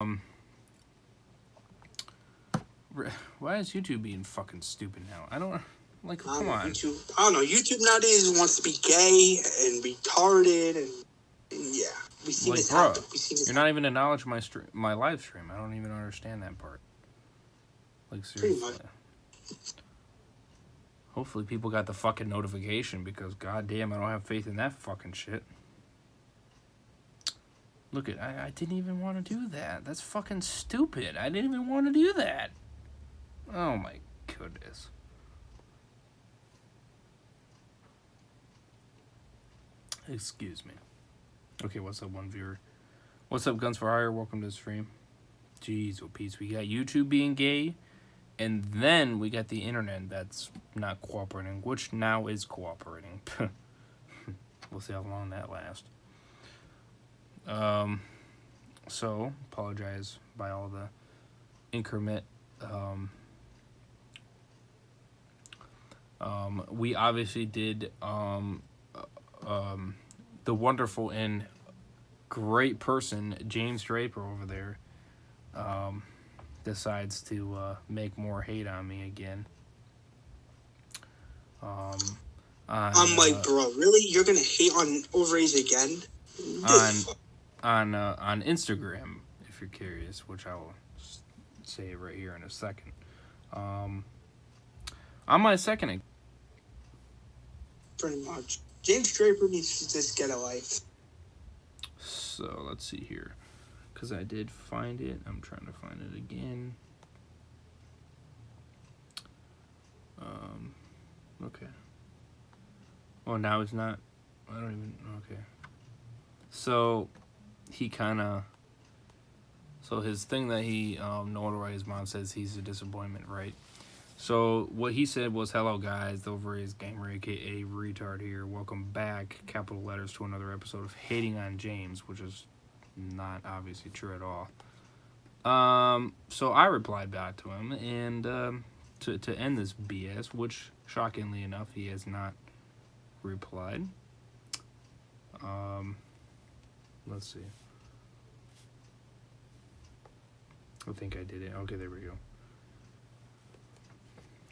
Why is YouTube being fucking stupid now? I don't like. Come on. YouTube, I don't know. YouTube nowadays wants to be gay and retarded, and yeah, we see this happen. You're not even acknowledging my live stream. I don't even understand that part. Like seriously. Hopefully people got the fucking notification because goddamn, I don't have faith in that fucking shit. Look at, I didn't even want to do that. That's fucking stupid. I didn't even want to do that. Oh my goodness. Excuse me. Okay, what's up, one viewer? What's up, Guns for Hire? Welcome to the stream. Jeez, oh Pete, we got YouTube being gay, and then we got the internet that's not cooperating, which now is cooperating. We'll see how long that lasts. So, apologize by all the increment. We obviously did, the wonderful and great person, James Draper over there, decides to, make more hate on me again. I'm like, bro, really? You're gonna hate on Ovaries again? On Instagram, if you're curious, which I will say right here in a second. On my second. Pretty much. James Draper needs to just get a life. So, let's see here. Because I did find it. I'm trying to find it again. Okay. Oh, now it's not. I don't even. Okay. So, he kind of. So, his thing that he notarized, his mom says he's a disappointment, right? So, what he said was, hello, guys. The Overrated Gamer, a.k.a. Retard here. Welcome back, capital letters, to another episode of Hating on James, which is not obviously true at all. So, I replied back to him, and to end this BS, which, shockingly enough, he has not replied. Let's see. I think I did it. Okay, there we go.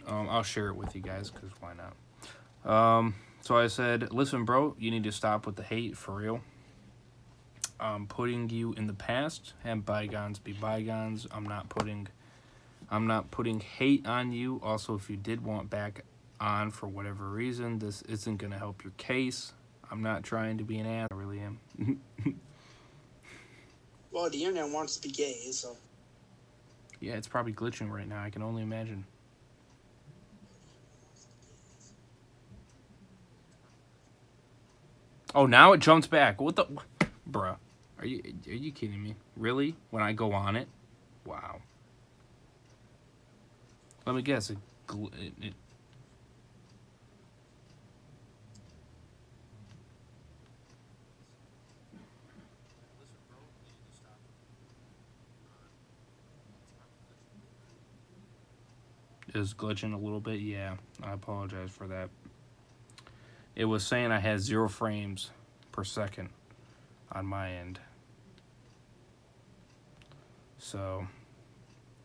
I'll share it with you guys, because why not? So I said, listen, bro, you need to stop with the hate, for real. I'm putting you in the past, and bygones be bygones. I'm not putting hate on you. Also, if you did want back on for whatever reason, this isn't going to help your case. I'm not trying to be an ass. I really am. Well, the internet wants to be gay, so. Yeah, it's probably glitching right now. I can only imagine. Oh, now it jumps back. What the... Bruh. Are you kidding me? Really? When I go on it? Wow. Let me guess. It is glitching a little bit. Yeah, I apologize for that. It was saying I had 0 frames per second on my end. So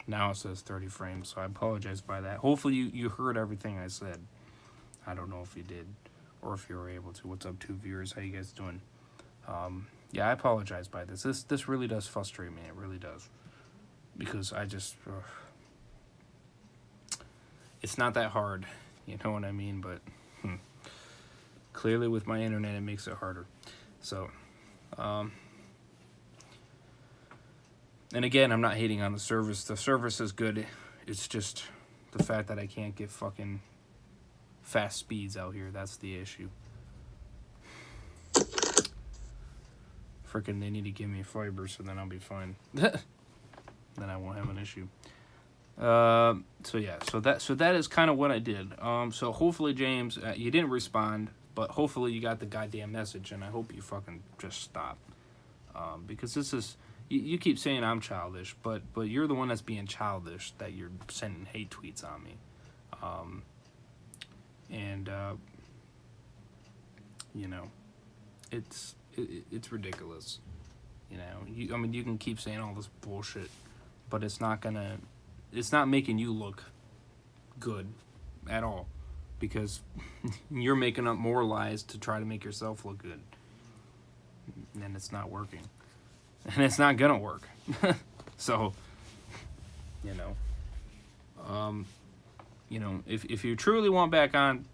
now it says 30 frames, so I apologize by that. Hopefully you heard everything I said. I don't know if you did or if you were able to. What's up, 2 viewers? How you guys doing? Yeah, I apologize by this. This really does frustrate me. It really does. Because I just... it's not that hard. You know what I mean? But... clearly with my internet it makes it harder. So and again, I'm not hating on the service. The service is good. It's just the fact that I can't get fucking fast speeds out here. That's the issue. Freaking, they need to give me fiber, so then I'll be fine. Then I won't have an issue. So yeah, so that is kind of what I did. So hopefully, James, you didn't respond, but hopefully you got the goddamn message, and I hope you fucking just stop. Because this is, you keep saying I'm childish, but you're the one that's being childish, that you're sending hate tweets on me. You know, it's ridiculous. You know, I mean, you can keep saying all this bullshit, but it's not making you look good at all, because you're making up more lies to try to make yourself look good, and it's not working, and it's not gonna work. So, you know, if you truly want back on,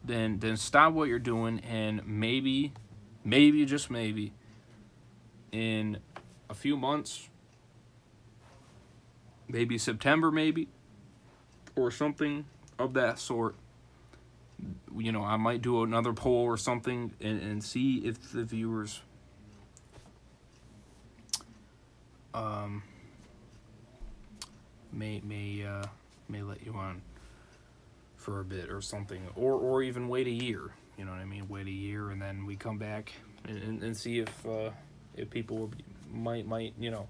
then stop what you're doing, and maybe just maybe, in a few months, maybe September, maybe, or something of that sort, you know, I might do another poll or something and see if the viewers may let you on for a bit or something, or even wait a year. You know what I mean? Wait a year, and then we come back and see if people might you know,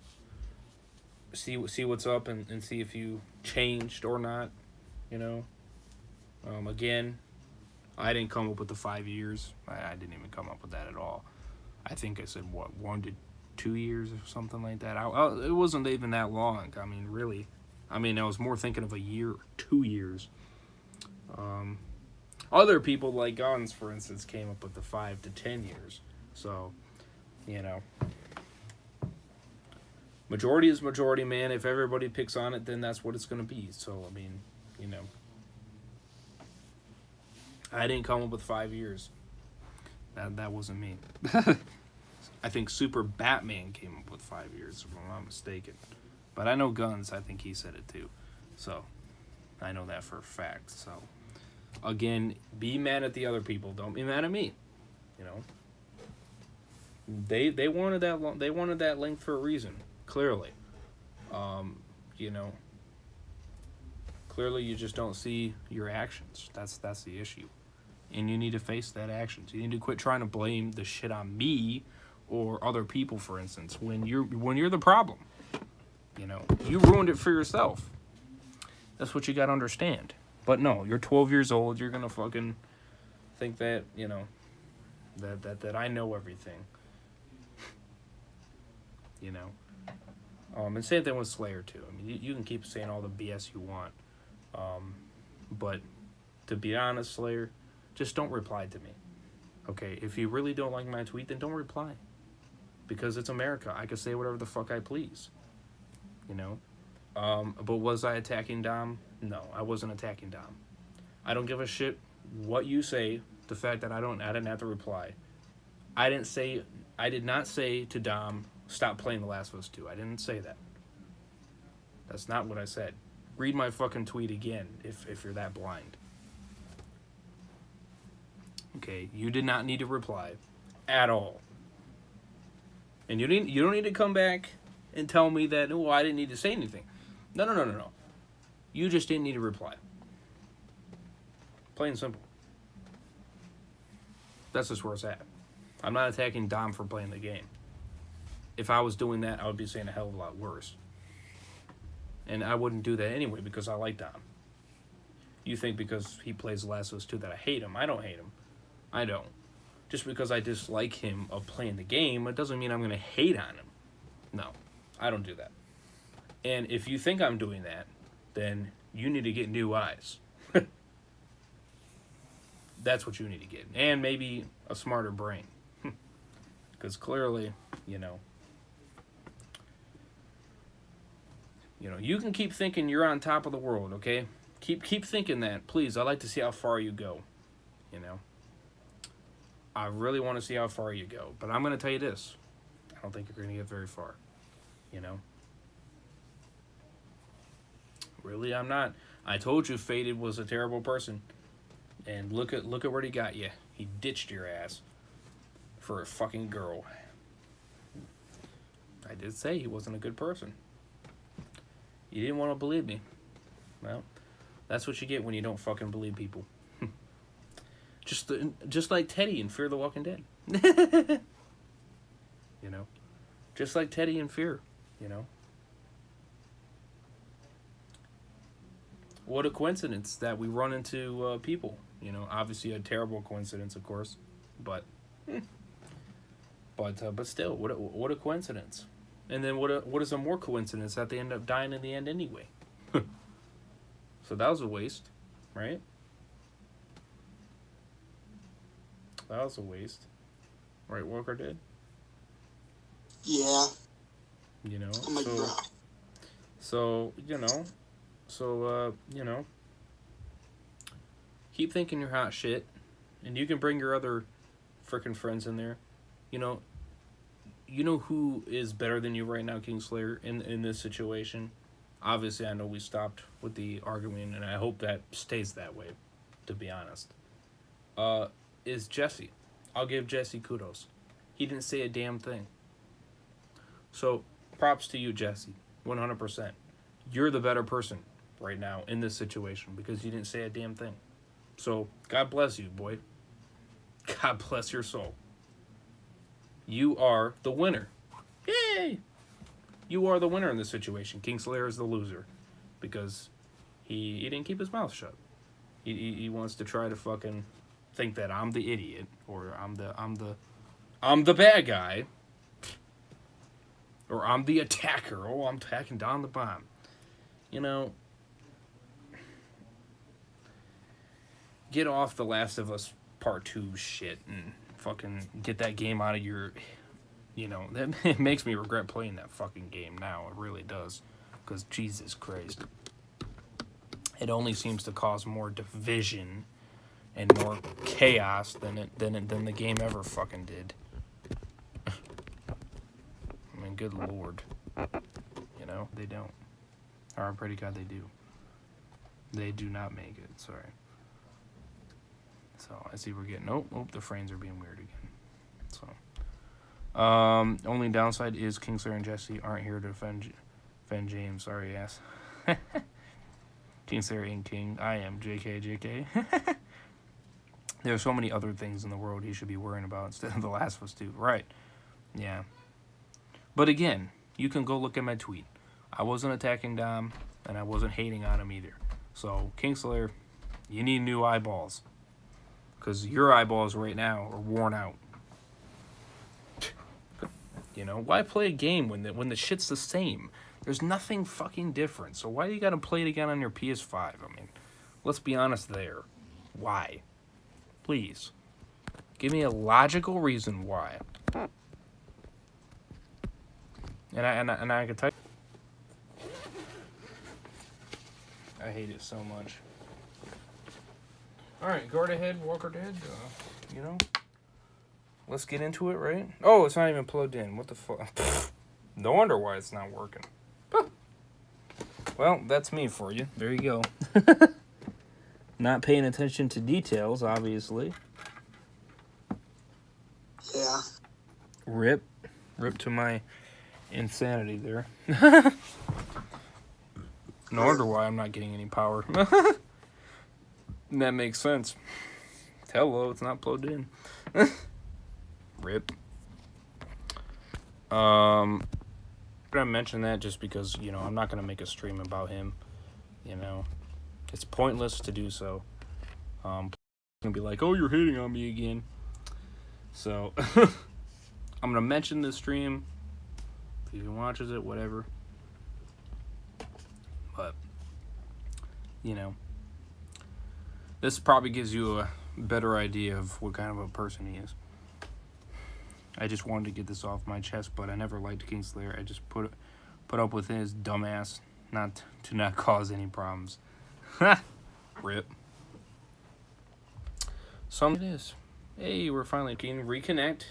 see what's up, and see if you changed or not. You know, again, I didn't come up with the 5 years. I didn't even come up with that at all. I think I said 1 to 2 years or something like that. It wasn't even that long. I mean, really. I mean, I was more thinking of a year, 2 years. Other people like Guns, for instance, came up with the 5 to 10 years. So, you know, majority is majority, man. If everybody picks on it, then that's what it's going to be. So, I mean, you know, I didn't come up with 5 years. That wasn't me. I think Super Batman came up with 5 years, if I'm not mistaken. But I know Guns, I think he said it too. So, I know that for a fact. So, again, be mad at the other people. Don't be mad at me. You know, they wanted that they wanted that link for a reason. Clearly, you know, clearly you just don't see your actions. That's the issue, and you need to face that actions. You need to quit trying to blame the shit on me or other people, for instance, when you're the problem. You know, you ruined it for yourself. That's what you gotta understand. But no, you're 12 years old. You're gonna fucking think that, you know, that I know everything. You know, and same thing with Slayer too. I mean, you can keep saying all the BS you want, but to be honest, Slayer, just don't reply to me. Okay, if you really don't like my tweet, then don't reply, because it's America. I can say whatever the fuck I please. You know, but was I attacking Dom? No, I wasn't attacking Dom. I don't give a shit what you say. The fact that I didn't have to reply. I did not say to Dom, stop playing The Last of Us 2. I didn't say that. That's not what I said. Read my fucking tweet again if you're that blind. Okay, you did not need to reply at all. And you don't need to come back and tell me that, oh, I didn't need to say anything. No. You just didn't need to reply. Plain and simple. That's just where it's at. I'm not attacking Dom for playing the game. If I was doing that, I would be saying a hell of a lot worse. And I wouldn't do that anyway, because I like Dom. You think because he plays The Last of Us 2 that I hate him. I don't hate him. I don't. Just because I dislike him of playing the game, it doesn't mean I'm going to hate on him. No, I don't do that. And if you think I'm doing that, then you need to get new eyes. That's what you need to get. And maybe a smarter brain. Because clearly, you know, you can keep thinking you're on top of the world, okay? Keep thinking that. Please, I'd like to see how far you go. You know? I really want to see how far you go. But I'm going to tell you this. I don't think you're going to get very far. You know? Really, I'm not. I told you Faded was a terrible person. And look at where he got you. He ditched your ass for a fucking girl. I did say he wasn't a good person. You didn't want to believe me. Well, that's what you get when you don't fucking believe people. Just like Teddy in Fear the Walking Dead. You know? Just like Teddy in Fear, you know? What a coincidence that we run into people. You know, obviously a terrible coincidence, of course. But But still, what a coincidence. And then what is a more coincidence that they end up dying in the end anyway. So that was a waste, right? That was a waste. Right, Walker did? Yeah. You know, I'm like, bro. So, keep thinking you're hot shit, and you can bring your other freaking friends in there. You know who is better than you right now, Kingslayer, in this situation? Obviously, I know we stopped with the arguing, and I hope that stays that way, to be honest. Is Jesse. I'll give Jesse kudos. He didn't say a damn thing. So, props to you, Jesse. 100%. You're the better person right now in this situation because you didn't say a damn thing. So, God bless you, boy. God bless your soul. You are the winner. Yay! You are the winner in this situation. Kingslayer is the loser because he didn't keep his mouth shut. He wants to try to fucking think that I'm the idiot or I'm the bad guy or I'm the attacker. Oh, I'm attacking down the bomb. You know, get off The Last of Us Part 2 shit and fucking get that game out of your... You know, it makes me regret playing that fucking game now. It really does. Because, Jesus Christ. It only seems to cause more division and more chaos than the game ever fucking did. I mean, good lord. You know, they don't. Or I'm pretty God they do. They do not make it, sorry. So, I see we're getting... Oh, the frames are being weird again. So... only downside is Kingslayer and Jesse aren't here to defend James. Sorry, ass. Kingslayer ain't king. I am. JK. There are so many other things in the world he should be worrying about instead of The Last of Us 2. Right. Yeah. But again, you can go look at my tweet. I wasn't attacking Dom, and I wasn't hating on him either. So, Kingslayer, you need new eyeballs. Because your eyeballs right now are worn out. You know, why play a game when the shit's the same? There's nothing fucking different. So why do you gotta play it again on your PS5? I mean, let's be honest there. Why? Please. Give me a logical reason why. And I can tell you, I hate it so much. Alright, go right ahead, walk right ahead. You know? Let's get into it, right? Oh, it's not even plugged in. What the fuck? No wonder why it's not working. Well, that's me for you. There you go. Not paying attention to details, obviously. Yeah. Rip to my insanity there. No wonder why I'm not getting any power. That makes sense. Hello, it's not plugged in. Rip. I'm gonna mention that just because, you know, I'm not gonna make a stream about him. You know, it's pointless to do so. I'm gonna be like, oh, you're hating on me again. So, I'm gonna mention this stream. If he watches it, whatever. But, you know, this probably gives you a better idea of what kind of a person he is. I just wanted to get this off my chest, but I never liked Kingslayer. I just put up with his dumbass to not cause any problems. Rip. Some it is. Hey, we're finally can reconnect.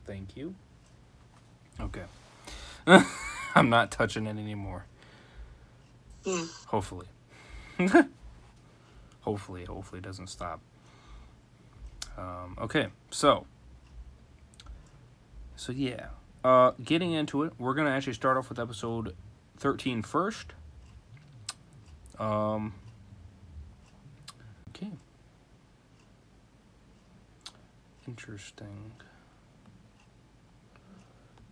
Thank you. Okay. I'm not touching it anymore. Hopefully. Hopefully it doesn't stop. Okay, so yeah, getting into it, we're gonna actually start off with episode 13 first. Okay. Interesting.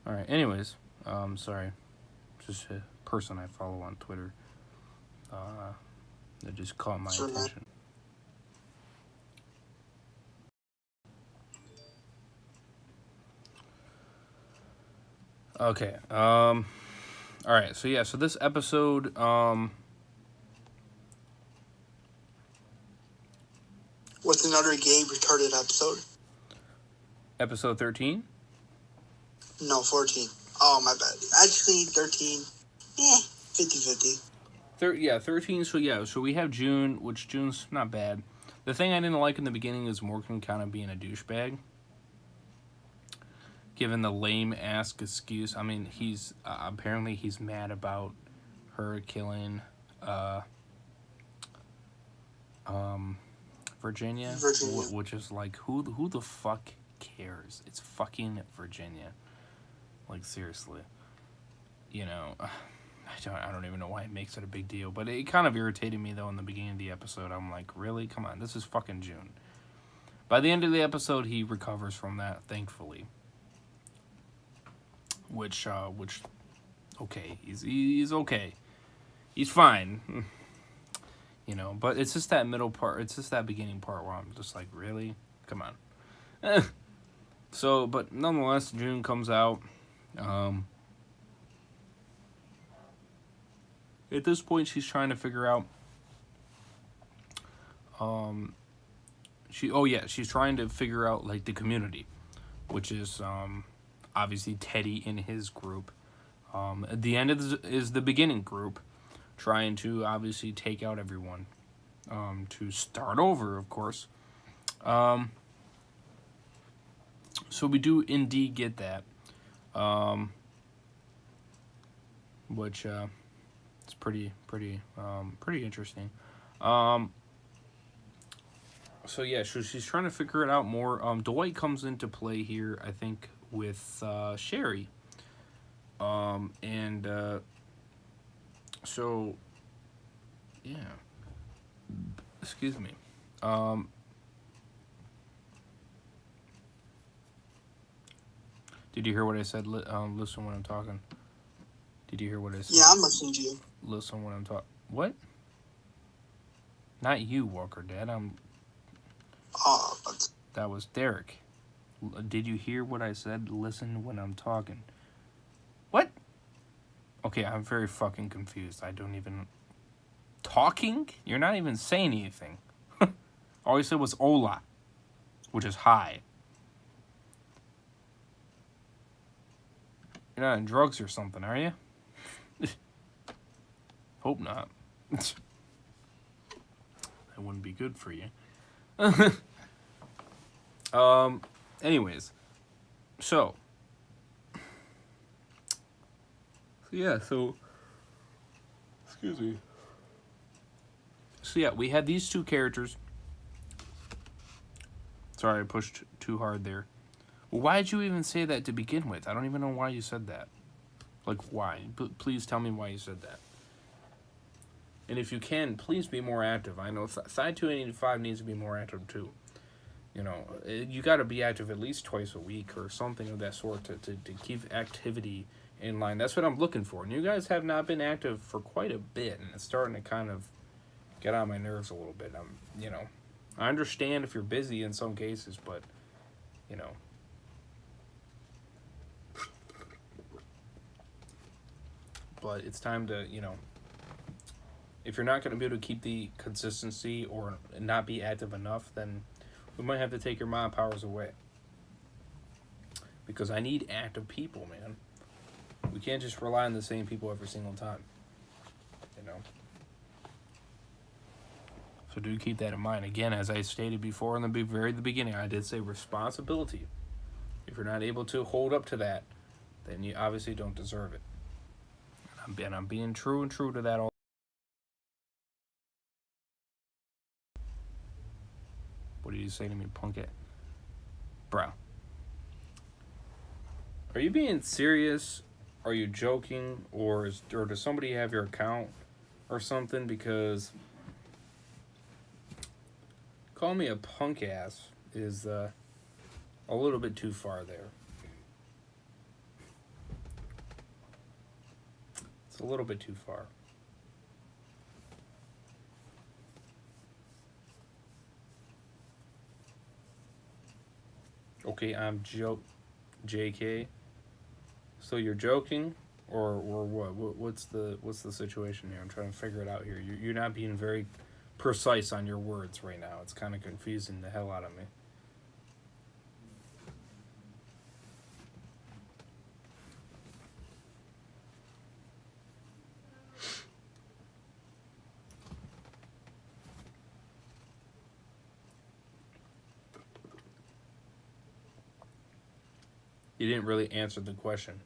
All right. Anyways, sorry, just a person I follow on Twitter. That just caught my attention. Okay. All right. So yeah. So this episode. What's another gay retarded episode? Episode 13. No, 14. Oh, my bad. Actually, 13. 50-50. 13. So yeah. So we have June, which June's not bad. The thing I didn't like in the beginning is Morgan kind of being a douchebag. Given the lame ass excuse. I mean, he's apparently he's mad about her killing Virginia, which is like who the fuck cares? It's fucking Virginia. Like seriously, you know, I don't even know why it makes it a big deal, but it kind of irritated me though in the beginning of the episode. I'm like, really, come on, this is fucking June. By the end of the episode, he recovers from that, thankfully. Which, okay, he's okay, he's fine. You know, but it's just that middle part. It's just that beginning part where I'm just like, really? Come on. So, but nonetheless, June comes out. At this point, she's trying to figure out. She's trying to figure out like the community, which is obviously Teddy and his group. At the end is the beginning group, trying to obviously take out everyone, to start over, of course. So we do indeed get that, which it's pretty interesting. So yeah, so she's trying to figure it out more. Dwight comes into play here, I think, with Sherry, and so yeah. Excuse me. Did you hear what I said? Listen when I'm talking. Did you hear what I said? Yeah, I'm listening to you. Listen when I'm talking. What? Not you, Walker Dad. That was Derek. Did you hear what I said? Listen when I'm talking. What? Okay, I'm very fucking confused. I don't even... Talking? You're not even saying anything. All you said was hola, which is hi. You're not on drugs or something, are you? Hope not. That wouldn't be good for you. Anyways. So excuse me. So yeah, we had these two characters. Sorry, I pushed too hard there. Well, why did you even say that to begin with? I don't even know why you said that. Like, why? Please tell me why you said that. And if you can, please be more active. I know Side 285 needs to be more active too. You know, you got to be active at least twice a week or something of that sort to keep activity in line. That's what I'm looking for. And you guys have not been active for quite a bit, and it's starting to kind of get on my nerves a little bit. You know, I understand if you're busy in some cases, but, you know. But it's time to, you know, if you're not going to be able to keep the consistency or not be active enough, then we might have to take your mind powers away. Because I need active people, man. We can't just rely on the same people every single time. You know? So do keep that in mind. Again, as I stated before in the very beginning, I did say responsibility. If you're not able to hold up to that, then you obviously don't deserve it. And I'm being true to that all. What did you say to me, punk it? Bro. Are you being serious? Are you joking? Or does somebody have your account or something? Because call me a punk ass is a little bit too far there. It's a little bit too far. Okay, I'm JK. So you're joking, or what? What's the situation here? I'm trying to figure it out here. You're not being very precise on your words right now. It's kind of confusing the hell out of me. You didn't really answer the question.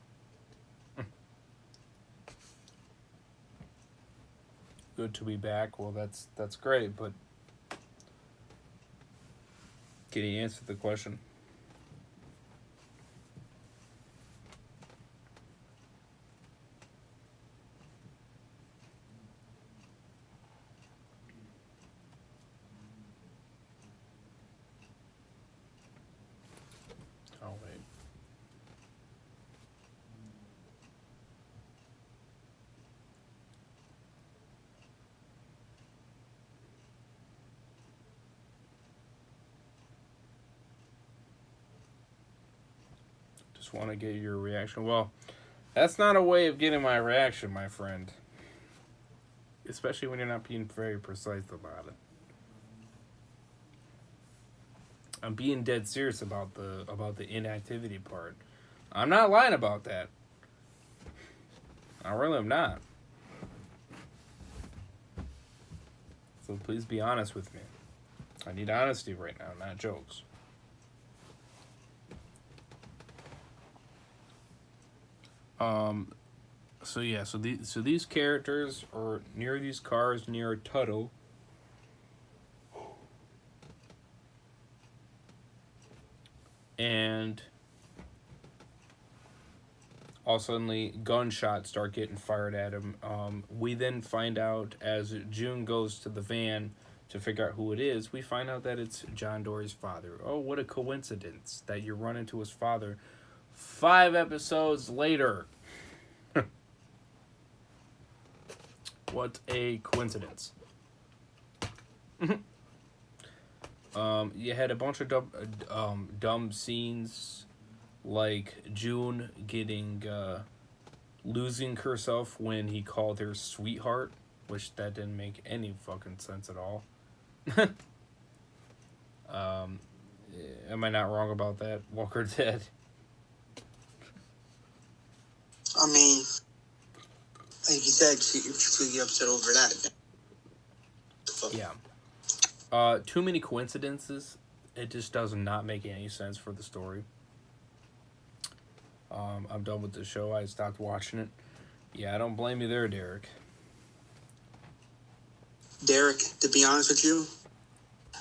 Good to be back. Well, that's great, but can you answer the question? Oh wait. Just want to get your reaction. Well, that's not a way of getting my reaction, my friend. Especially when you're not being very precise about it. I'm being dead serious about the inactivity part. I'm not lying about that. I really am not. So please be honest with me. I need honesty right now, not jokes. So yeah, so these characters are near these cars near a tunnel. And all of a sudden, gunshots start getting fired at him. We then find out as June goes to the van to figure out who it is, we find out that it's John Dory's father. Oh, what a coincidence that you run into his father 5 episodes later. What a coincidence. You had a bunch of dumb scenes, like June getting losing herself when he called her sweetheart, which that didn't make any fucking sense at all. Am I not wrong about that? Walker Dead. I mean, like you said, she was really upset over that. Yeah. Too many coincidences. It just does not make any sense for the story. I'm done with the show. I stopped watching it. Yeah, I don't blame you there, Derek. Derek, to be honest with you,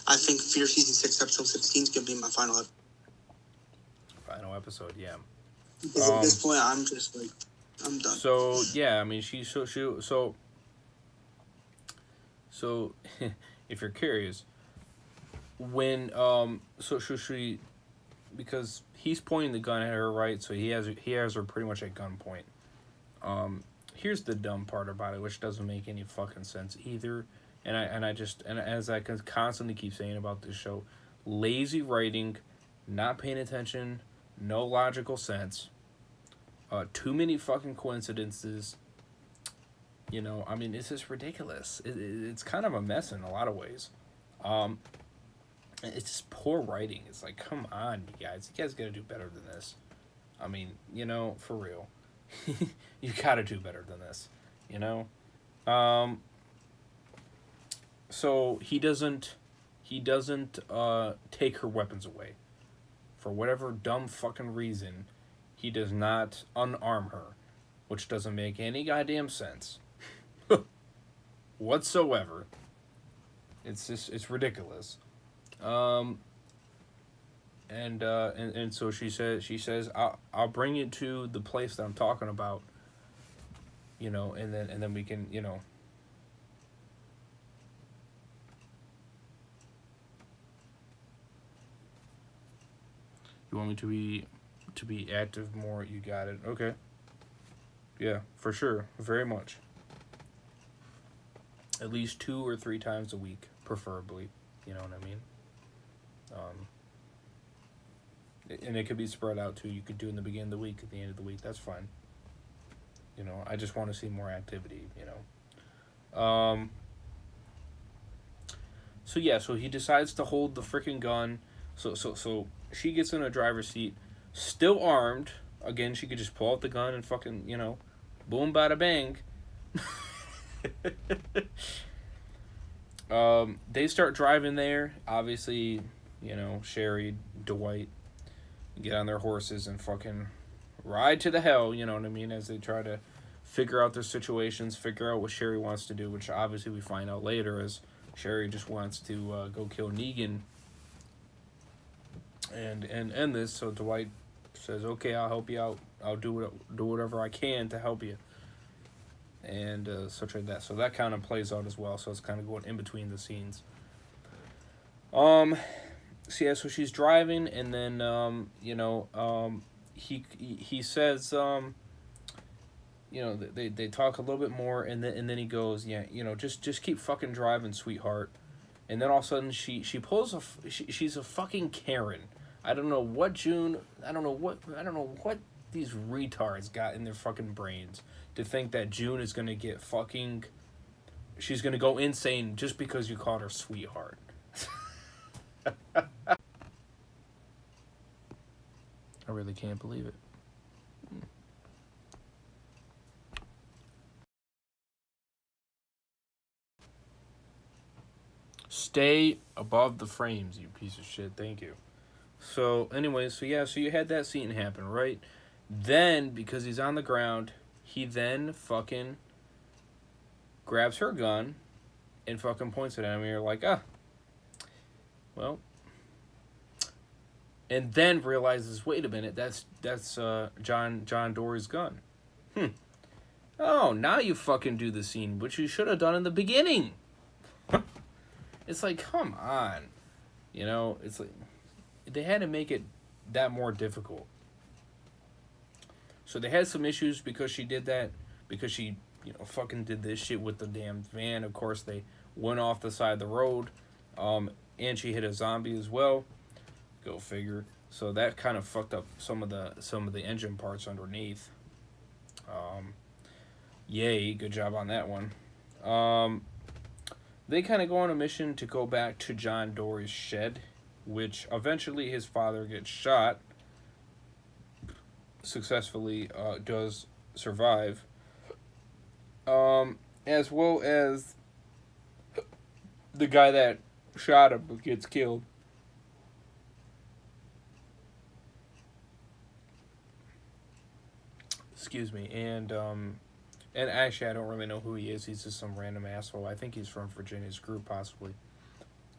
I think Fear Season 6, Episode 16 is going to be my final episode. Final episode, yeah. Because at this point, I'm just like, I'm done. So, yeah, I mean, so if you're curious, when, she, because he's pointing the gun at her, right? So he has her pretty much at gunpoint. Here's the dumb part about it, which doesn't make any fucking sense either. And as I can constantly keep saying about this show, lazy writing, not paying attention, no logical sense, too many fucking coincidences. You know, I mean, it's just ridiculous. It's kind of a mess in a lot of ways. It's just poor writing. It's like, come on, you guys gotta do better than this. I mean, you know, for real. You gotta do better than this, you know? So he doesn't take her weapons away. For whatever dumb fucking reason, he does not unarm her, which doesn't make any goddamn sense. Whatsoever. It's ridiculous. And so she says I'll bring you to the place that I'm talking about, you know, and then we can, you know. You want me to be active more? You got it. Okay. Yeah, for sure. Very much. At least 2 or 3 times a week, preferably. You know what I mean? And it could be spread out too. You could do it in the beginning of the week, at the end of the week. That's fine. You know, I just want to see more activity. You know. So yeah, so he decides to hold the freaking gun. So she gets in a driver's seat, still armed. Again, she could just pull out the gun and fucking, you know, boom, bada bang. They start driving there. Obviously, you know, Sherry, Dwight get on their horses and fucking ride to the hell, you know what I mean, as they try to figure out their situations, figure out what Sherry wants to do, which obviously we find out later as Sherry just wants to go kill Negan and end this. So Dwight says, okay, I'll help you out. I'll do whatever I can to help you. And such like that. So that kind of plays out as well. So it's kind of going in between the scenes. So yeah, so she's driving, and then you know, he says, you know, they talk a little bit more, and then he goes, yeah, you know, just keep fucking driving, sweetheart. And then all of a sudden she pulls she's a fucking Karen. I don't know what these retards got in their fucking brains to think that June is gonna get fucking, she's gonna go insane just because you called her sweetheart. I really can't believe it. Stay above the frames, you piece of shit. Thank you. So, anyway, so you had that scene happen, right? Then, because he's on the ground, he then fucking grabs her gun and fucking points it at him, and you're like, well. And then realizes, wait a minute, that's John Dory's gun. Oh, now you fucking do the scene, which you should have done in the beginning. It's like, come on. You know, it's like, they had to make it that more difficult. So they had some issues because she did that, because she, you know, fucking did this shit with the damn van. Of course, they went off the side of the road, and she hit a zombie as well. Go figure. So that kind of fucked up some of the engine parts underneath. Yay, good job on that one. They kind of go on a mission to go back to John Dory's shed, which eventually his father gets shot. Successfully does survive. As well as the guy that shot him gets killed. Excuse me. And actually, I don't really know who he is. He's just some random asshole. I think he's from Virginia's group, possibly.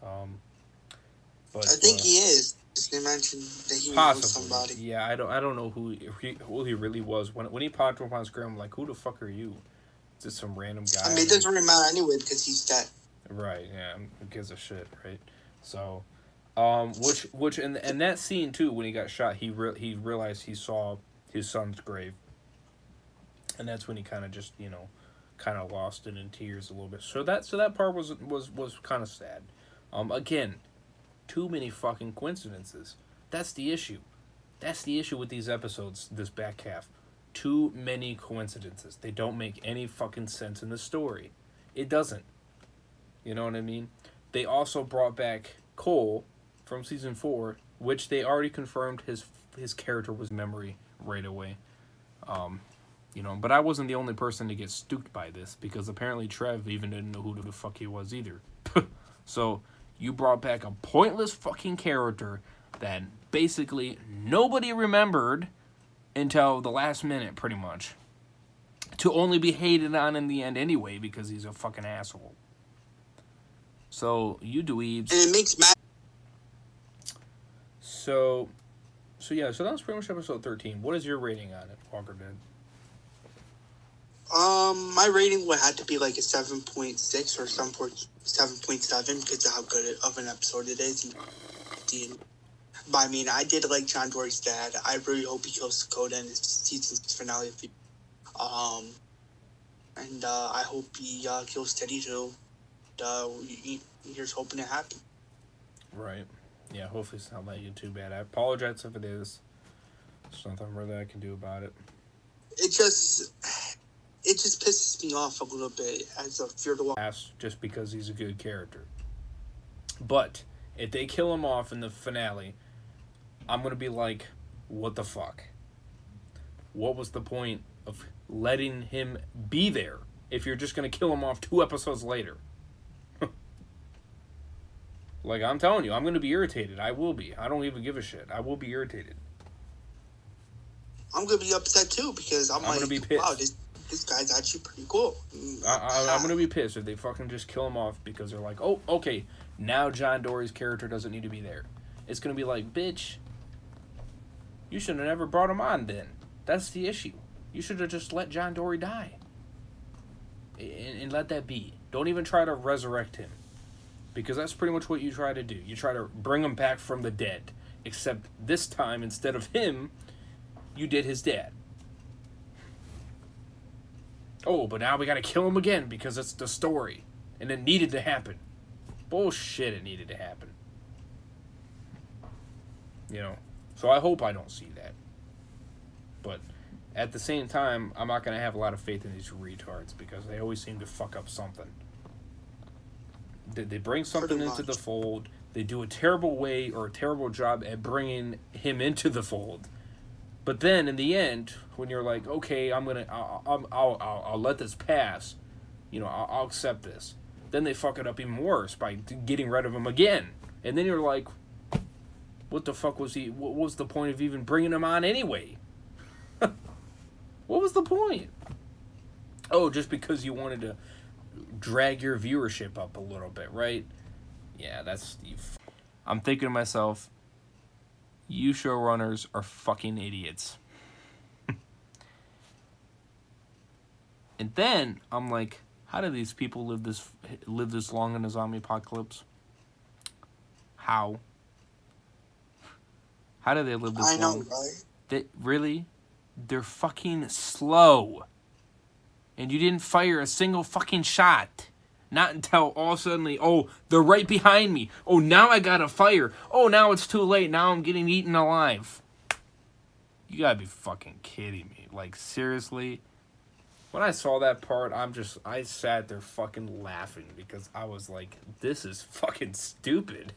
But I think he is. They mentioned that he was somebody. Yeah, I don't know who he really was. When he popped up on screen, I'm like, who the fuck are you? Just some random guy. I mean, it doesn't really matter anyway because he's dead. Right. Yeah. Who gives a shit, right? So, which and that scene too, when he got shot, he realized he saw his son's grave, and that's when he kind of just, you know, kind of lost it in tears a little bit. So that part was kind of sad. Again, too many fucking coincidences. That's the issue. That's the issue with these episodes, this back half. Too many coincidences. They don't make any fucking sense in the story. It doesn't. You know what I mean? They also brought back Cole from season 4, which they already confirmed his character was memory right away. You know, but I wasn't the only person to get stooped by this, because apparently Trev even didn't know who the fuck he was either. So, you brought back a pointless fucking character that basically nobody remembered until the last minute, pretty much. To only be hated on in the end anyway, because he's a fucking asshole. So, you dweebs. And it makes Matt. So yeah, so that was pretty much episode 13. What is your rating on it, Walker Dead? My rating would have to be like a 7.6 or 7.7 because of how good of an episode it is. But I mean, I did like John Dory's dad. I really hope he kills Dakota in his season 6 finale. And I hope he kills Teddy too. Here's hoping it happens. Right. Yeah, hopefully it's not letting you too bad. I apologize if it is. There's nothing really I can do about it. It just pisses me off a little bit as a FearTWD. Just because he's a good character. But if they kill him off in the finale, I'm gonna be like, what the fuck? What was the point of letting him be there if you're just gonna kill him off 2 episodes later? Like, I'm telling you, I'm gonna be irritated. I will be. I don't even give a shit. I will be irritated. I'm gonna be upset too because I'm like, gonna be pissed. wow, this guy's actually pretty cool. I'm gonna be pissed if they fucking just kill him off because they're like, oh, okay, now John Dory's character doesn't need to be there. It's gonna be like, bitch, you should have never brought him on then. That's the issue. You should have just let John Dory die. And let that be. Don't even try to resurrect him. Because that's pretty much what you try to do. You try to bring him back from the dead. Except this time, instead of him, you did his dad. Oh, but now we gotta kill him again because it's the story. And it needed to happen. Bullshit, it needed to happen. You know? So I hope I don't see that. But at the same time, I'm not gonna have a lot of faith in these retards because they always seem to fuck up something. They bring something into the fold. They do a terrible way or a terrible job at bringing him into the fold. But then in the end, when you're like, okay, I'll let this pass. You know, I'll accept this. Then they fuck it up even worse by getting rid of him again. And then you're like, what the fuck was he? What was the point of even bringing him on anyway? What was the point? Oh, just because you wanted to drag your viewership up a little bit, right? Yeah, that's... I'm thinking to myself, you showrunners are fucking idiots. And then I'm like, how do these people live this long in a zombie apocalypse? How do they live this long? I know, right? They're fucking slow. And you didn't fire a single fucking shot. Not until all of a sudden, oh, they're right behind me. Oh, now I gotta fire. Oh, now it's too late. Now I'm getting eaten alive. You gotta be fucking kidding me. Like, seriously? When I saw that part, I sat there fucking laughing because I was like, this is fucking stupid.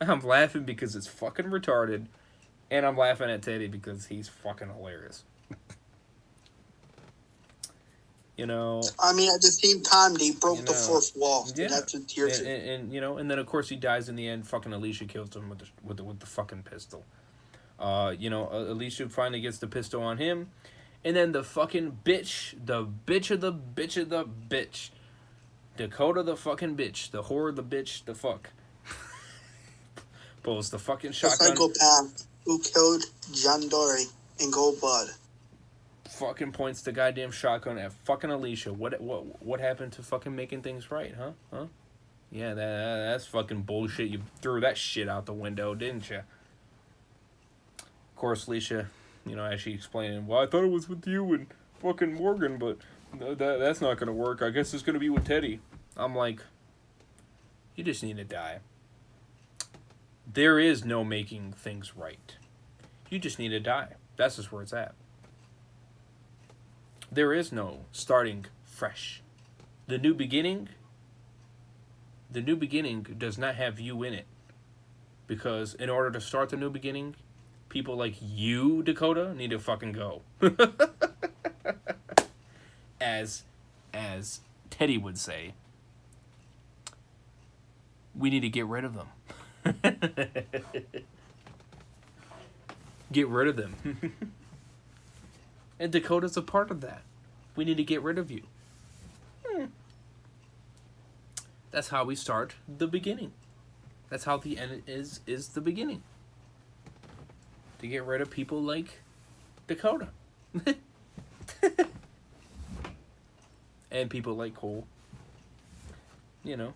I'm laughing because it's fucking retarded. And I'm laughing at Teddy because he's fucking hilarious. You know, I mean, at the same time, they broke the fourth wall. So yeah, that's what you're and you know, and then of course he dies in the end. Fucking Alicia kills him with the fucking pistol. You know, Alicia finally gets the pistol on him, and then the fucking bitch, the bitch of the bitch, Dakota the fucking bitch, the whore, the bitch, the fuck, pulls the fucking shotgun. The psychopath who killed John Dory in cold blood. Fucking points the goddamn shotgun at fucking Alicia. What happened to fucking making things right, huh? Yeah, that's fucking bullshit. You threw that shit out the window, didn't you? Of course, Alicia, you know, as she explained, well, I thought it was with you and fucking Morgan, but that's not gonna work. I guess it's gonna be with Teddy. I'm like, you just need to die. There is no making things right. You just need to die. That's just where it's at. There is no starting fresh. The new beginning does not have you in it. Because in order to start the new beginning, people like you, Dakota, need to fucking go. As Teddy would say, we need to get rid of them. Get rid of them. And Dakota's a part of that. We need to get rid of you. That's how we start the beginning. That's how the end is the beginning. To get rid of people like Dakota. And people like Cole. You know.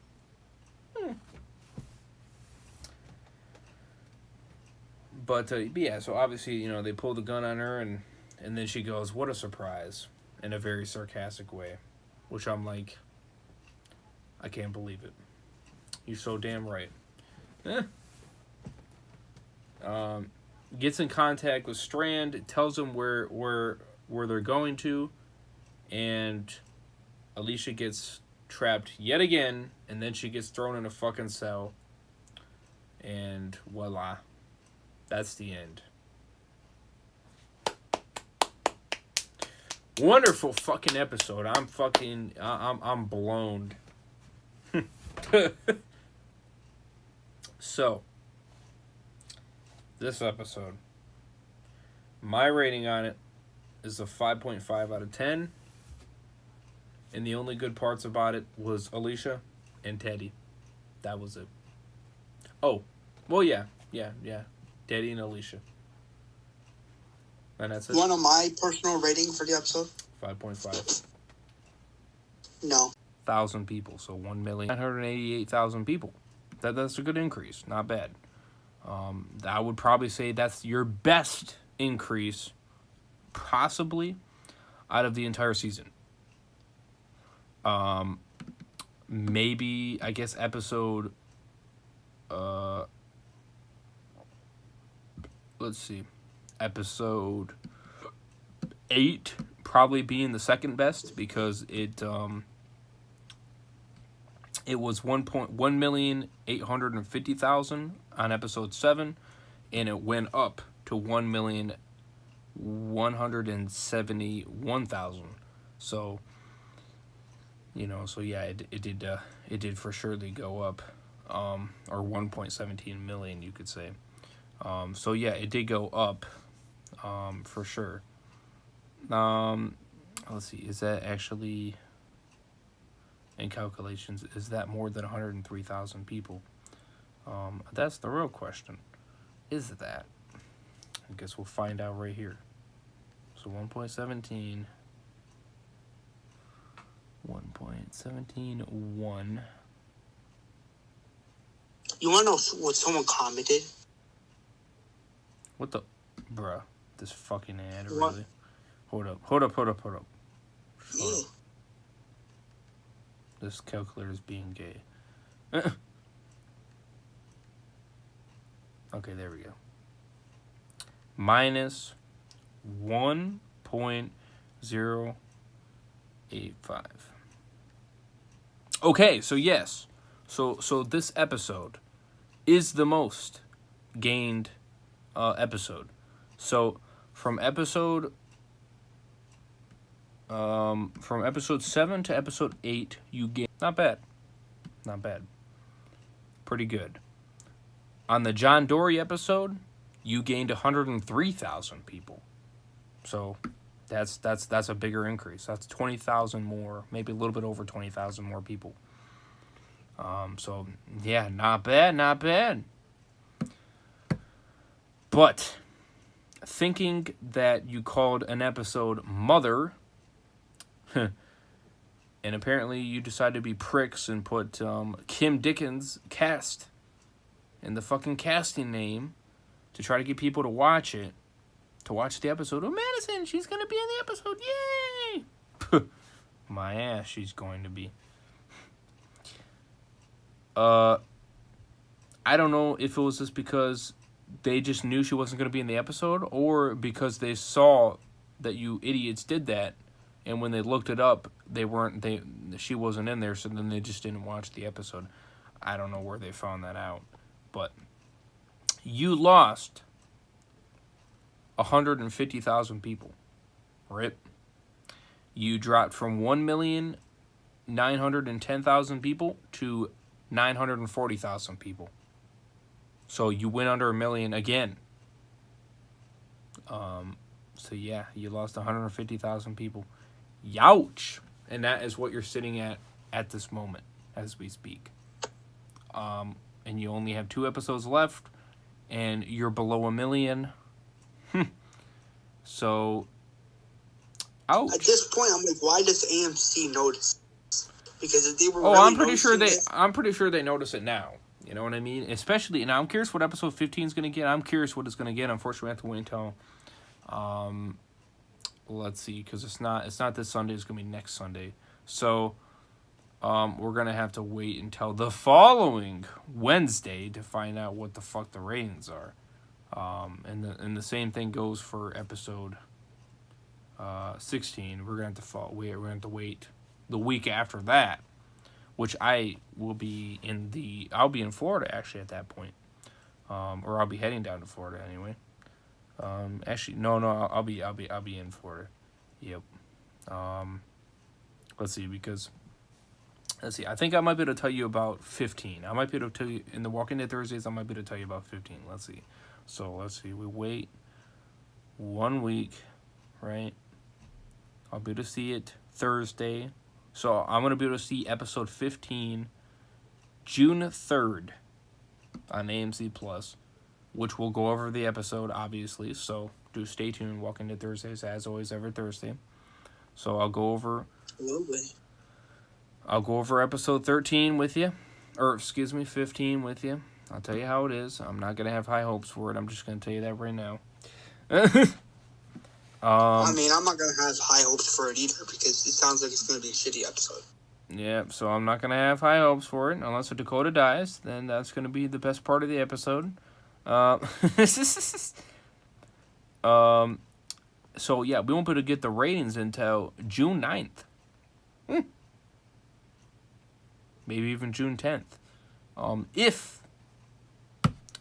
But yeah, so obviously, you know, they pull the gun on her and then she goes, what a surprise, in a very sarcastic way. Which I'm like, I can't believe it. You're so damn right. Gets in contact with Strand, tells him where they're going to, and Alicia gets trapped yet again, and then she gets thrown in a fucking cell, and voila, that's the end. Wonderful fucking episode. I'm blown. So, this episode, my rating on it is a 5.5 out of 10. And the only good parts about it was Alicia and Teddy. That was it. Oh, well, yeah. Teddy and Alicia. And that's it. Want my personal rating for the episode? 5.5. No. 1,000 people, so 1,988,000 people. That's a good increase. Not bad. I would probably say that's your best increase, possibly, out of the entire season. Maybe, I guess, episode, let's see, episode 8 probably being the second best, because it was 1,850,000 on episode 7, and it went up to 1,171,000. So, so yeah, it did for surely go up, or 1.17 million, you could say. So yeah, it did go up, for sure. Let's see, is that actually, in calculations, is that more than 103,000 people? That's the real question. Is that? I guess we'll find out right here. So 1.17. 1.171. You want to know what someone commented? What the... Bruh. This fucking ad, What? really? Hold up. Yeah. This calculator is being gay. Okay, there we go. Minus 1.085. Okay, so yes. So this episode is the most gained episode. So from episode 7 to episode 8, you gain. Not bad. Pretty good. On the John Dory episode, you gained 103,000 people. So that's a bigger increase. That's 20,000 more, maybe a little bit over 20,000 more people. So yeah, not bad. But thinking that you called an episode Mother, and apparently you decided to be pricks and put Kim Dickens cast in the fucking casting name to try to get people to watch it, to watch the episode. Oh, Madison, she's going to be in the episode. Yay! My ass, she's going to be. I don't know if it was just because they just knew she wasn't going to be in the episode, or because they saw that you idiots did that, and when they looked it up, she wasn't in there, so then they just didn't watch the episode. I don't know where they found that out, but you lost 150,000 people. Rip. You dropped from 1,910,000 people to 940,000 people. So you went under 1 million again. So yeah, you lost 150,000 people. Youch! And that is what you're sitting at this moment as we speak. And you only have 2 episodes left, and you're below 1 million. So, ouch. At this point, I'm like, why does AMC notice? Because if they were I'm pretty sure they notice it now. You know what I mean? Especially, and I'm curious what episode 15 is going to get. I'm curious what it's going to get. Unfortunately, we have to wait until, let's see, because it's not this Sunday. It's going to be next Sunday. So, we're gonna have to wait until the following Wednesday to find out what the fuck the ratings are. And the same thing goes for episode 16. We're gonna have to wait the week after that, which I'll be in Florida actually at that point, or I'll be heading down to Florida anyway. Actually, no, I'll be in Florida. Yep. Let's see, I think I might be able to tell you about 15. I might be able to tell you in the Walking Dead Thursdays. I might be able to tell you about 15. Let's see. So let's see. We wait 1 week, right? I'll be able to see it Thursday. So I'm gonna be able to see episode 15, June 3rd, on AMC Plus, which will go over the episode obviously. So do stay tuned. Walking Dead Thursdays as always every Thursday. So I'll go over episode 13 with you. Or, excuse me, 15 with you. I'll tell you how it is. I'm not going to have high hopes for it. I'm just going to tell you that right now. I mean, I'm not going to have high hopes for it either because it sounds like it's going to be a shitty episode. Yeah, so I'm not going to have high hopes for it. Unless Dakota dies, then that's going to be the best part of the episode. So, yeah, we won't be able to get the ratings until June 9th. Maybe even June 10th.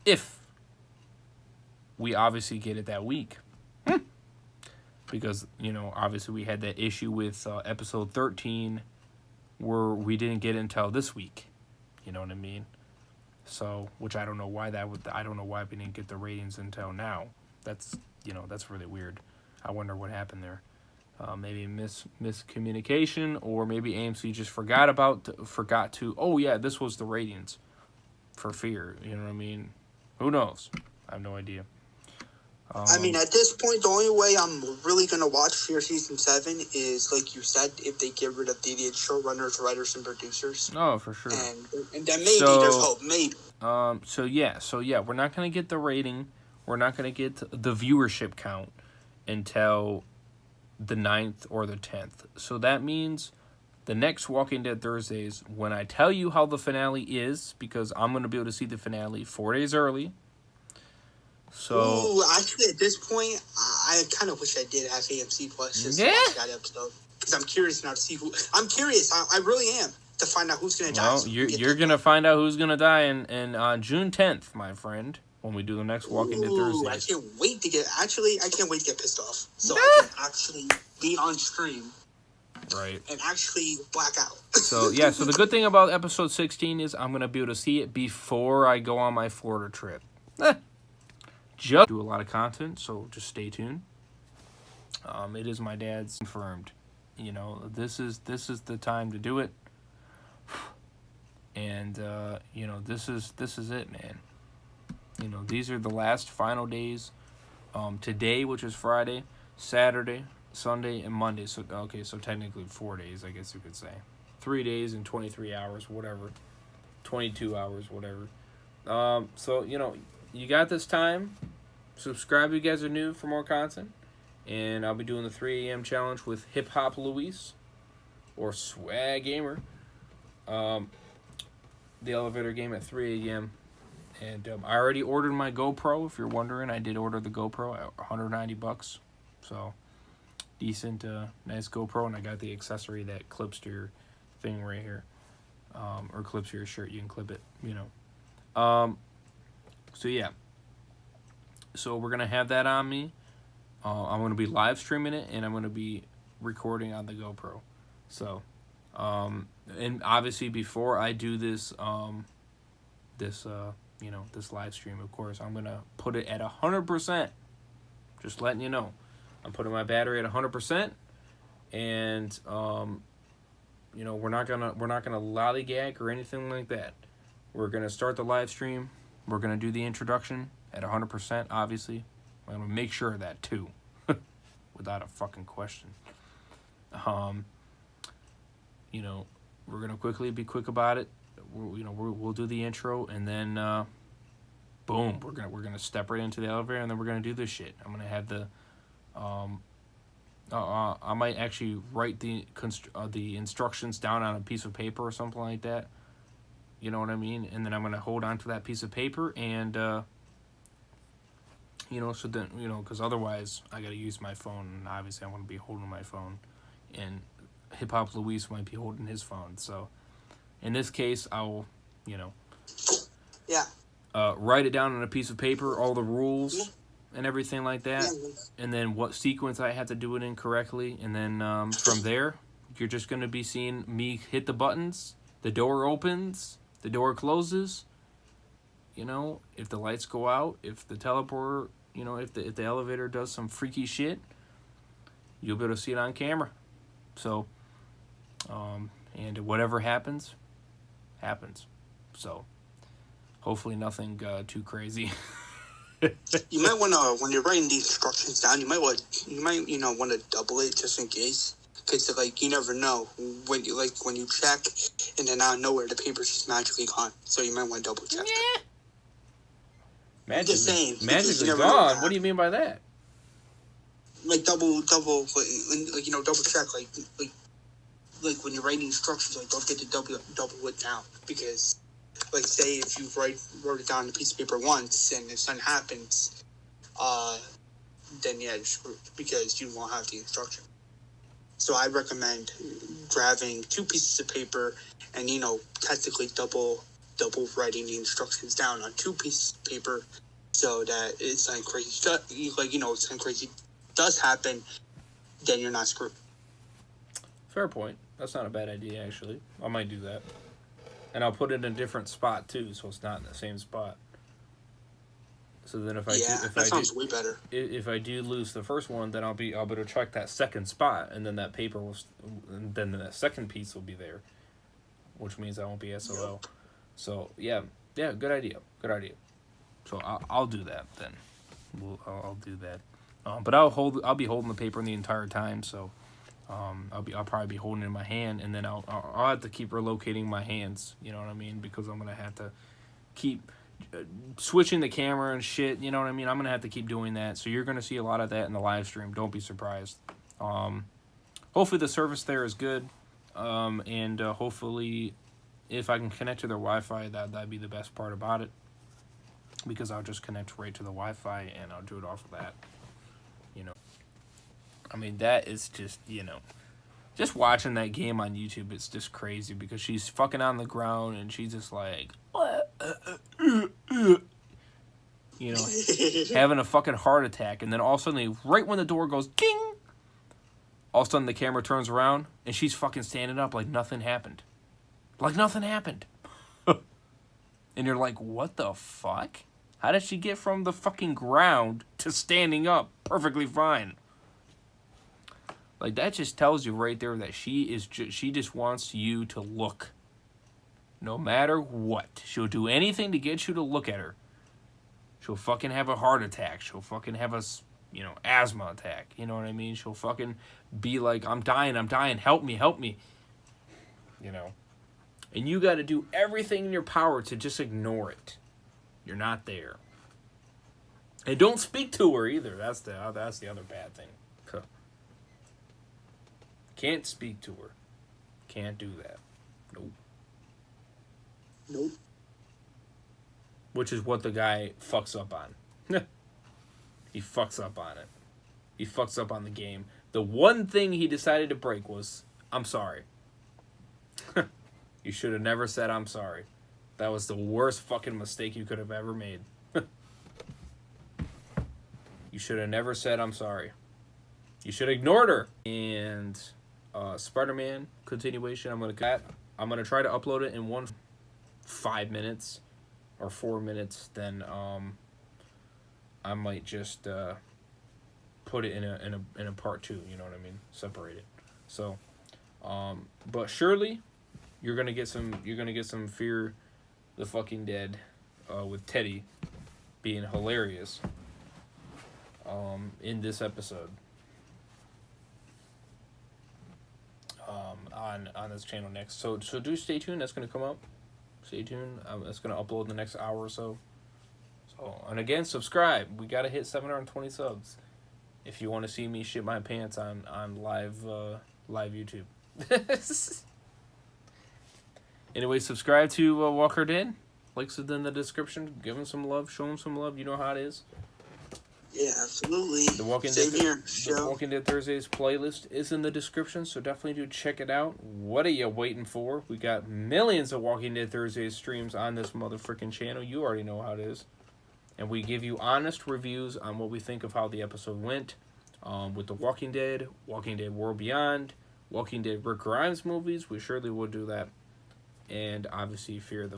If we obviously get it that week. Because, obviously we had that issue with episode 13 where we didn't get it until this week. You know what I mean? So, which I don't know why I don't know why we didn't get the ratings until now. That's really weird. I wonder what happened there. Maybe miscommunication, or maybe AMC just forgot to. Oh yeah, this was the ratings for Fear. You know what I mean? Who knows? I have no idea. I mean, at this point, the only way I'm really gonna watch Fear season 7 is, like you said, if they get rid of the showrunners, writers, and producers. Oh, for sure. And then maybe there's hope. Maybe. So yeah, we're not gonna get the rating. We're not gonna get the viewership count until the 9th or the 10th. So that means the next Walking Dead Thursdays, when I tell you how the finale is, because I'm going to be able to see the finale 4 days early. So, ooh, actually, at this point, I kind of wish I did have AMC Plus just to watch that episode. Because I'm curious now to see who... I'm curious, I really am, to find out who's going to die. Well, you're going to find out who's going to die in June 10th, my friend. When we do the next Walking Dead Thursday. I can't wait to get pissed off. So I can actually be on stream. Right. And actually black out. So the good thing about episode 16 is I'm going to be able to see it before I go on my Florida trip. Just do a lot of content, so just stay tuned. It is my dad's confirmed. This is the time to do it. And this is it, man. These are the last final days. Today, which is Friday, Saturday, Sunday, and Monday. So technically 4 days, I guess you could say. 3 days and 23 hours, whatever. 22 hours, whatever. So, you got this time. Subscribe if you guys are new for more content. And I'll be doing the 3 a.m. challenge with Hip Hop Luis or Swag Gamer. The elevator game at 3 a.m. And I already ordered my GoPro, if you're wondering. I did order the GoPro at $190. So, decent, nice GoPro. And I got the accessory that clips to your thing right here. Or clips to your shirt. You can clip it, So, yeah. So, we're going to have that on me. I'm going to be live streaming it. And I'm going to be recording on the GoPro. So, and obviously before I do this, this live stream, of course, I'm going to put it at 100%. Just letting you know. I'm putting my battery at 100%. And, we're not going to lollygag or anything like that. We're going to start the live stream. We're going to do the introduction at 100%, obviously. I'm going to make sure of that, too. Without a fucking question. We're going to be quick about it. We'll do the intro, and then boom, we're gonna step right into the elevator, and then we're gonna do this shit. I'm gonna have the I might actually write the instructions down on a piece of paper or something like that. You know what I mean? And then I'm gonna hold on to that piece of paper, and so then because otherwise I gotta use my phone, and obviously I want to be holding my phone, and Hip Hop Luis might be holding his phone. So in this case, I will, Yeah. write it down on a piece of paper, all the rules. Yeah. And everything like that, and then what sequence I have to do it in correctly, and then from there, you're just going to be seeing me hit the buttons, the door opens, the door closes, if the lights go out, if the teleporter, if the elevator does some freaky shit, you'll be able to see it on camera. So, and whatever happens. So, hopefully nothing too crazy. You might want to, when you're writing the instructions down, you might want to double it just in case, because you never know when you check, and then out of nowhere the paper's just magically gone. So you might want to double check. Yeah. Magically gone. What do you mean by that? Double check, like when you're writing instructions, don't get to double it down, because. Say if you wrote it down on a piece of paper once and if something happens, then yeah, you're screwed because you won't have the instruction. So I recommend grabbing 2 pieces of paper and, technically double writing the instructions down on 2 pieces of paper so that it's something crazy. Something crazy does happen, then you're not screwed. Fair point. That's not a bad idea, actually. I might do that. And I'll put it in a different spot too, so it's not in the same spot. So then sounds way better. If I do lose the first one, then I'll be able to check that second spot, and then that paper and then the second piece will be there, which means I won't be SOL. Yep. So yeah, good idea. So I'll do that then. I'll do that. But I'll be holding the paper the entire time, so. I'll probably be holding it in my hand, and then I'll have to keep relocating my hands. You know what I mean? Because I'm gonna have to keep switching the camera and shit. You know what I mean? I'm gonna have to keep doing that. So you're gonna see a lot of that in the live stream. Don't be surprised. Hopefully the service there is good, and hopefully if I can connect to their Wi-Fi, that'd be the best part about it. Because I'll just connect right to the Wi-Fi and I'll do it off of that. I mean, that is just, just watching that game on YouTube, it's just crazy because she's fucking on the ground and she's just like, having a fucking heart attack. And then all of a sudden, right when the door goes ding, all of a sudden the camera turns around and she's fucking standing up like nothing happened. Like nothing happened. And you're like, what the fuck? How did she get from the fucking ground to standing up perfectly fine? Like, that just tells you right there that she just wants you to look. No matter what. She'll do anything to get you to look at her. She'll fucking have a heart attack. She'll fucking have a, asthma attack. You know what I mean? She'll fucking be like, I'm dying, help me. And you got to do everything in your power to just ignore it. You're not there. And don't speak to her either. That's the other bad thing. Can't speak to her. Can't do that. Nope. Which is what the guy fucks up on. He fucks up on it. He fucks up on the game. The one thing he decided to break was, I'm sorry. You should have never said I'm sorry. That was the worst fucking mistake you could have ever made. You should have never said I'm sorry. You should have ignored her. And Spider-Man continuation, I'm gonna try to upload it in 5 minutes or 4 minutes. Then I might just put it in a part 2. You know what I mean? Separate it. So, but surely you're gonna get some Fear the Fucking Dead with Teddy being hilarious in this episode. On this channel next. So do stay tuned. That's going to come up. Stay tuned. That's going to upload in the next hour or so. And again, subscribe. We got to hit 720 subs. if you want to see me shit my pants on live YouTube. Anyway, subscribe to Walker Dead. Links is in the description. Give him some love. Show him some love. You know how it is. Yeah, absolutely. The Walking Dead Thursdays playlist is in the description, so definitely do check it out. What are you waiting for? We got millions of Walking Dead Thursdays streams on this motherfucking channel. You already know how it is. And we give you honest reviews on what we think of how the episode went. With The Walking Dead World Beyond, Walking Dead Rick Grimes movies, we surely will do that. And obviously Fear the